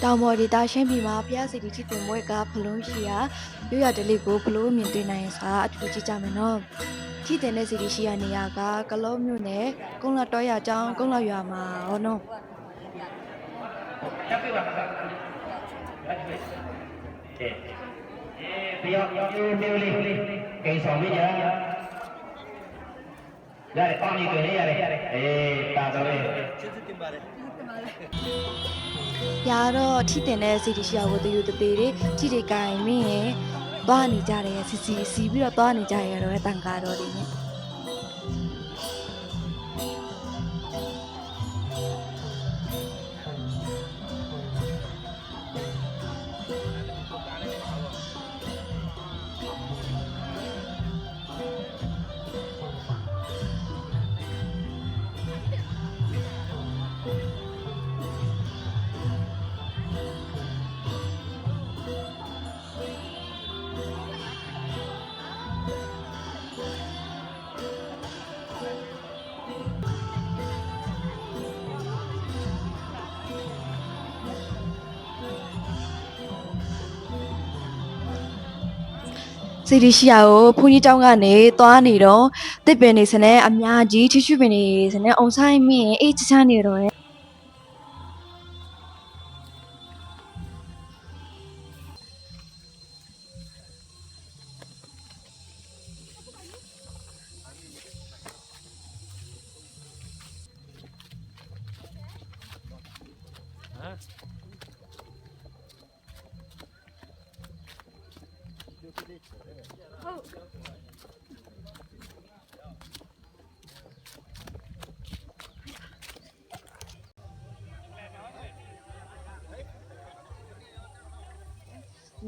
တောင်ပေါ်ဒေတာရှင်းပြည်မှာဖျားစီတီချစ်တင်ပွဲကဖလုံးရှိရာရိုးရတလေးကိုဖလို့မြင်တွေ့နိုင်စွာအထူးကြည့်ကြမယ်နော်ချစ်တင်တဲ့စီတီရှိရာနေရာကကလုံးမြို့နယ်ကုန်းလတော်ရအကြောင်းကုန်းလရွာမှာဟောနော်တရားမျိုးလေးကိန်းဆောင်မိကြရတယ်ပေါင်းကြီးတွေ့ရတယ်တာတော်လေးကျေးဇူးတင်ပါတယ်ရာတော့ထိတင်တဲ့စီတီရှိရာကိုတယူတသေးတွေကြည့်တွေကင်မင်းရဲ့သွားနေကြတယ်စီပြီးတော့သွားနေကြရတော့တန်ကားတော်တွေနဲ့စီတီရှိယာကိုဖူးကြီးကျောင်းကနေသွားနေတော့တစ်ပင်နေစနဲ့အများကြီးချွချွပင်နေစနဲ့အုံဆိုင်မင်းအေးချနေတော့တယ်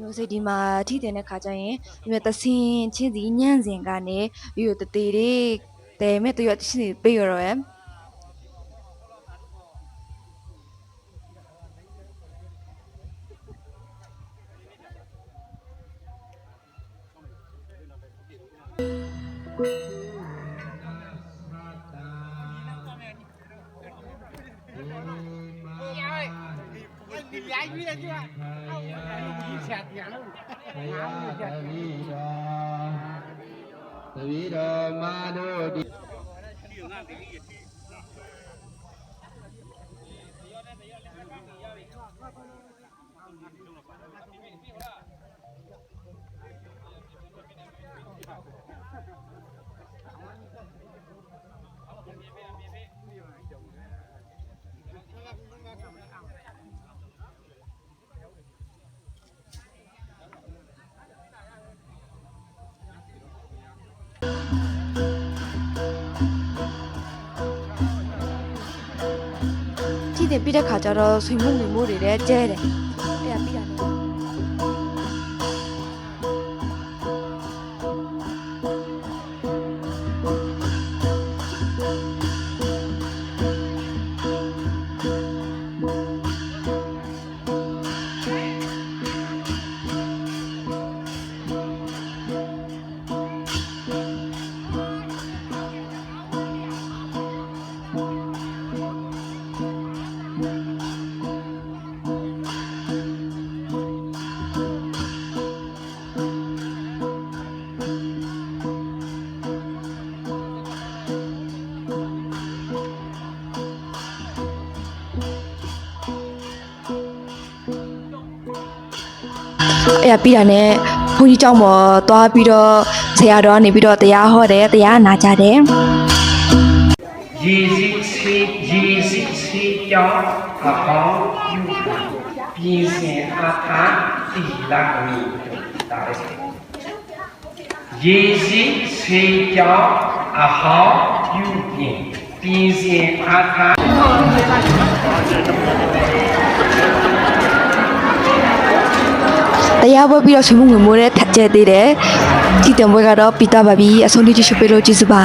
မျိုးစိတ်ဒီမှာထိတင်တဲ့ခါကျရင်ဒီမဲ့သစင်ချင်းစီညံ့စင်ကနေပြီးတော့တသေးတွေတဲမဲ့တရွတ်ချင်းစီပေးရတော့ရယ်သဗီတော်မာတို့ဒီတဲ့ပြီးတဲ့ခါကျတော့ဆွေမှုငွေမိုးတွေလည်းကျဲတယ်အဲ့ဒါပြီးတာနဲ့အဲ့ဒါပြီးတာနဲ့ဘုန်းကြီးကျောင်းပေါ်သွားပြီးတော့ဆရာတော်ကနေပြီးတော့တရားဟောတယ်တရားနာကြတယ်ရေစီကြောင်းအဟောင်းယူပြင်စင်အားတီလာကိုတားတယ်ရေစီကြောင်းအဟောင်းယူပြင်စင်အားတရားပွဲပြီးတော့ဆွေးမှုငွေမိုးနဲ့ထက်ကျဲသေးတယ်ဒီတင်ပွဲကတော့ပြီးသားပါပြီအဆုံးထိချစ်ပေးလို့ကျေးဇူးပါ